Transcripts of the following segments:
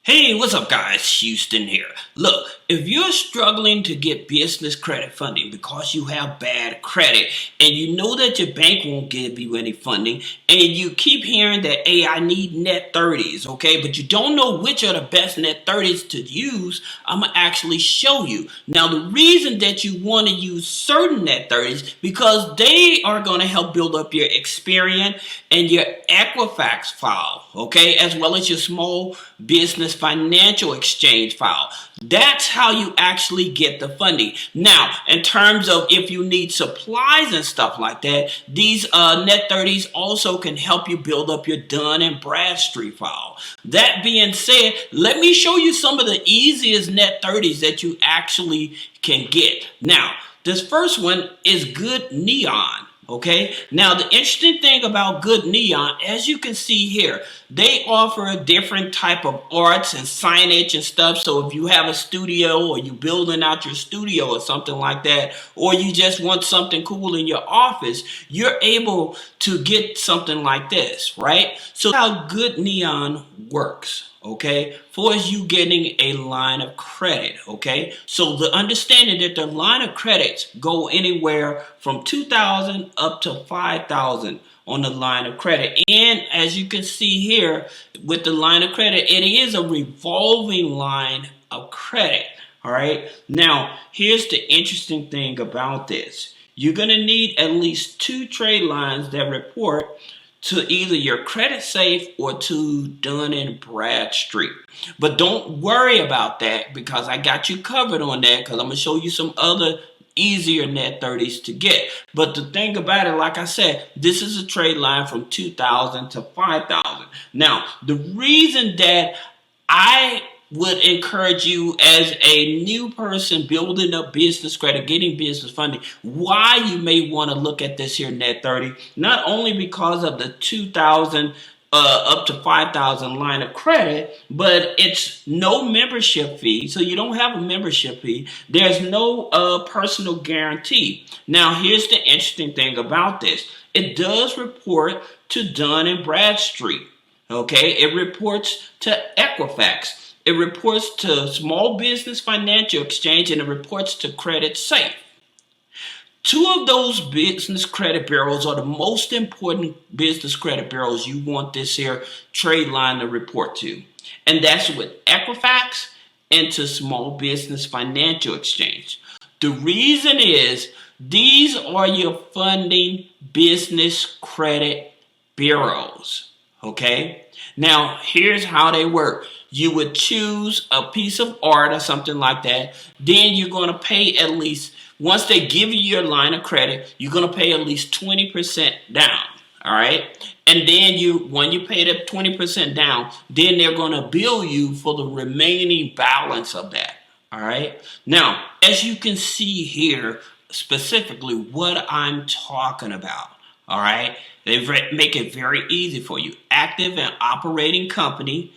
Hey, what's up guys? Houston here. Look, if you're struggling to get business credit funding because you have bad credit and you know that your bank won't give you any funding and you keep hearing that, hey, I need net 30s, okay, but you don't know which are the best net 30s to use, I'm going to actually show you. Now, the reason that you want to use certain net 30s because they are going to help build up your Experian and your Equifax file, okay, as well as your small business financial exchange file. That's how you actually get the funding. Now, in terms of if you need supplies and stuff like that, these net 30s also can help you build up your Dun and Bradstreet file. That being said, let me show you some of the easiest net 30s that you actually can get. Now, this first one is Good Neon. Okay, now the interesting thing about Good Neon, as you can see here, they offer a different type of arts and signage and stuff. So if you have a studio or you building out your studio or something like that, or you just want something cool in your office, you're able to get something like this, right? So how Good Neon works. Okay, for you getting a line of credit. Okay, so the understanding that the line of credits go anywhere from 2,000 up to 5,000 on the line of credit. And as you can see here with the line of credit, it is a revolving line of credit. All right, now here's the interesting thing about this. You're going to need at least 2 trade lines that report to either your credit safe or to Dun and Bradstreet. But don't worry about that because I got you covered on that because I'm going to show you some other easier net 30s to get. But the thing about it, like I said, this is a trade line from 2,000 to 5,000. Now, the reason that I would encourage you as a new person building up business credit, getting business funding, why you may want to look at this here net 30, not only because of the 2,000 up to 5,000 line of credit, but it's no membership fee. So you don't have a membership fee. There's no personal guarantee. Now, here's the interesting thing about this. It does report to Dun and Bradstreet. Okay, it reports to Equifax. It reports to Small Business Financial Exchange, and it reports to Credit Safe. 2 of those business credit bureaus are the most important business credit bureaus you want this here trade line to report to. And that's with Equifax and to Small Business Financial Exchange. The reason is these are your funding business credit bureaus. Okay? Now, here's how they work. You would choose a piece of art or something like that. Then you're going to pay at least, once they give you your line of credit, you're going to pay at least 20% down. All right. And then when you pay the 20% down, then they're going to bill you for the remaining balance of that. All right. Now, as you can see here, specifically what I'm talking about. All right. They make it very easy for you. Active and operating company,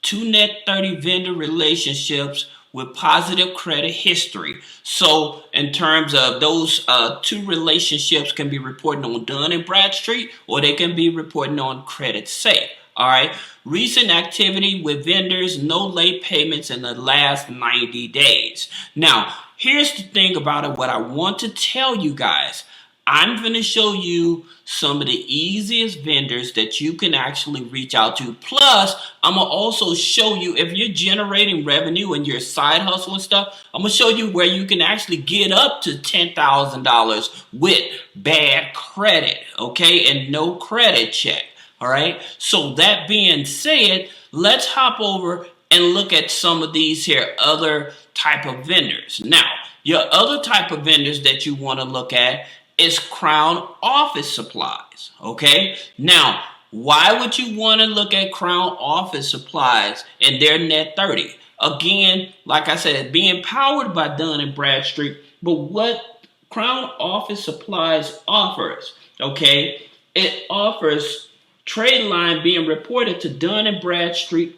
2 net 30 vendor relationships with positive credit history. So in terms of those 2 relationships can be reporting on Dun and Bradstreet or they can be reporting on Credit Safe. All right. Recent activity with vendors, no late payments in the last 90 days. Now, here's the thing about it. What I want to tell you guys, I'm going to show you some of the easiest vendors that you can actually reach out to. Plus, I'm going to also show you if you're generating revenue and your side hustle and stuff, I'm going to show you where you can actually get up to $10,000 with bad credit, okay, and no credit check, all right? So that being said, let's hop over and look at some of these here other type of vendors. Now, your other type of vendors that you want to look at is Crown Office Supplies, okay? Now, why would you want to look at Crown Office Supplies and their net 30? Again, like I said, being powered by Dun and Bradstreet, but what Crown Office Supplies offers, okay? It offers trade line being reported to Dun and Bradstreet,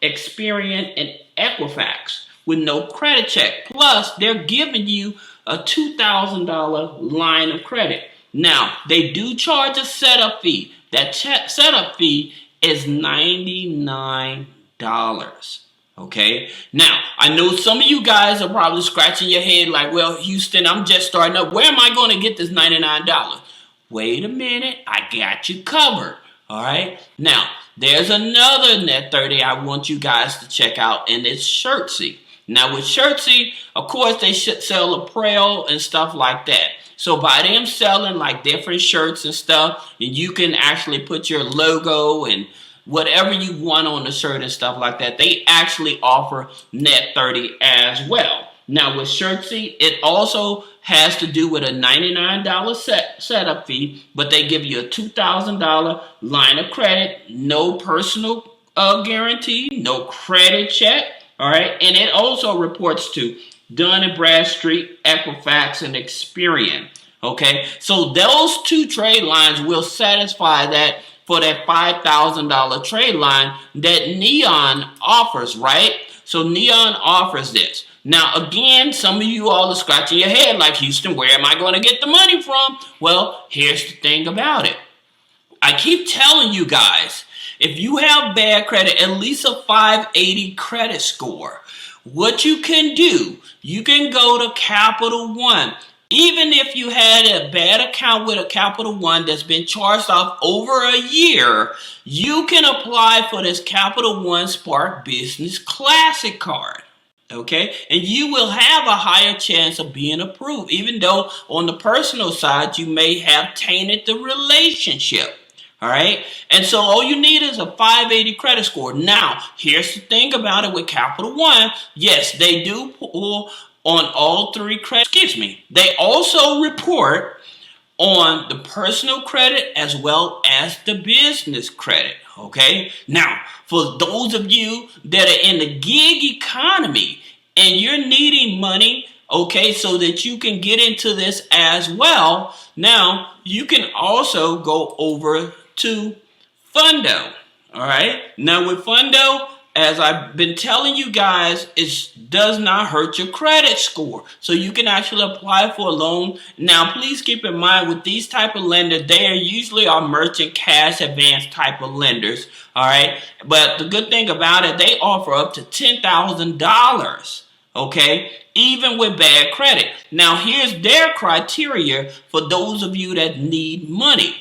Experian, and Equifax with no credit check. Plus, they're giving you a $2,000 line of credit. Now, they do charge a setup fee. That setup fee is $99. Okay, now I know some of you guys are probably scratching your head like, well, Houston, I'm just starting up. Where am I going to get this $99? Wait a minute, I got you covered. All right, now there's another net 30 I want you guys to check out, and it's Shsy. Now with Shsy, of course, they should sell apparel and stuff like that. So by them selling like different shirts and stuff, and you can actually put your logo and whatever you want on the shirt and stuff like that, they actually offer net 30 as well. Now with Shsy, it also has to do with a $99 setup fee, but they give you a $2,000 line of credit, no personal guarantee, no credit check, all right? And it also reports to Dun & Bradstreet, Equifax, and Experian, okay? So those two trade lines will satisfy that for that $5,000 trade line that Neon offers, right? So Neon offers this. Now, again, some of you all are scratching your head like, Houston, where am I going to get the money from? Well, here's the thing about it. I keep telling you guys, if you have bad credit, at least a 580 credit score, what you can do, you can go to Capital One. Even if you had a bad account with a Capital One that's been charged off over a year, you can apply for this Capital One Spark Business Classic card. Okay, and you will have a higher chance of being approved, even though on the personal side you may have tainted the relationship. All right, and so all you need is a 580 credit score. Now, here's the thing about it with Capital One. Yes, they do pull on all three credit. They also report on the personal credit as well as the business credit. Okay, now for those of you that are in the gig economy and you're needing money, okay, so that you can get into this as well, now you can also go over to Fundo. All right, now with Fundo, as I've been telling you guys, it does not hurt your credit score. So you can actually apply for a loan. Now, please keep in mind with these type of lenders, they are usually our merchant cash advance type of lenders. All right. But the good thing about it, they offer up to $10,000. Okay. Even with bad credit. Now, here's their criteria for those of you that need money.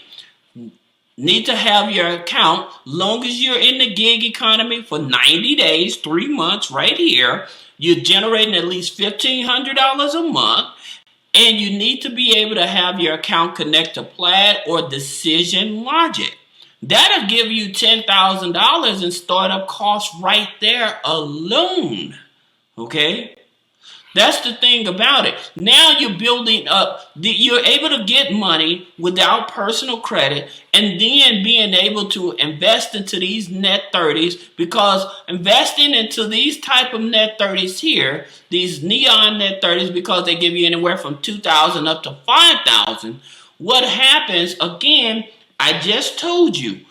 Need to have your account, long as you're in the gig economy for 90 days, 3 months right here, you're generating at least $1,500 a month, and you need to be able to have your account connect to Plaid or Decision Logic. That'll give you $10,000 in startup costs right there alone, okay? That's the thing about it. Now you're building up, you're able to get money without personal credit and then being able to invest into these net 30s, because investing into these type of net 30s here, these Neon net 30s, because they give you anywhere from $2,000 up to $5,000, what happens, again, I just told you,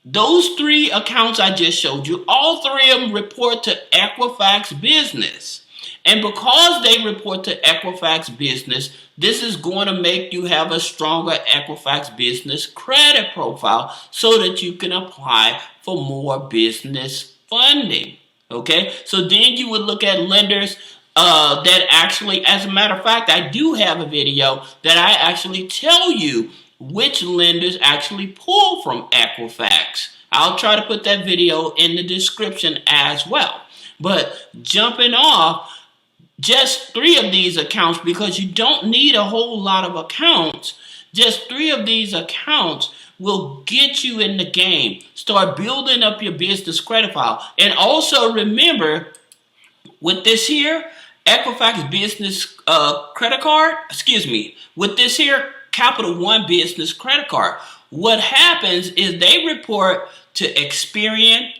those three accounts I just showed you, all three of them report to Equifax Business. And because they report to Equifax Business, this is going to make you have a stronger Equifax Business credit profile so that you can apply for more business funding. Okay, so then you would look at lenders that actually, as a matter of fact, I do have a video that I actually tell you which lenders actually pull from Equifax. I'll try to put that video in the description as well. But jumping off, just 3 of these accounts, because you don't need a whole lot of accounts, just 3 of these accounts will get you in the game. Start building up your business credit file. And also remember, with this here, Equifax Business credit card, with this here Capital One Business credit card, what happens is they report to Experian,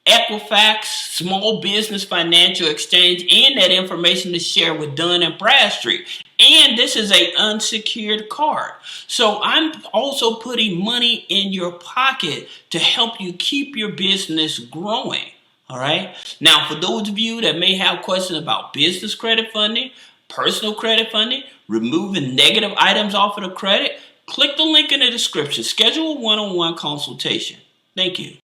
Equifax, Small Business Financial Exchange, and that information is shared with Dun & Bradstreet. And this is an unsecured card. So I'm also putting money in your pocket to help you keep your business growing. All right. Now, for those of you that may have questions about business credit funding, personal credit funding, removing negative items off of the credit, click the link in the description. Schedule a one-on-one consultation. Thank you.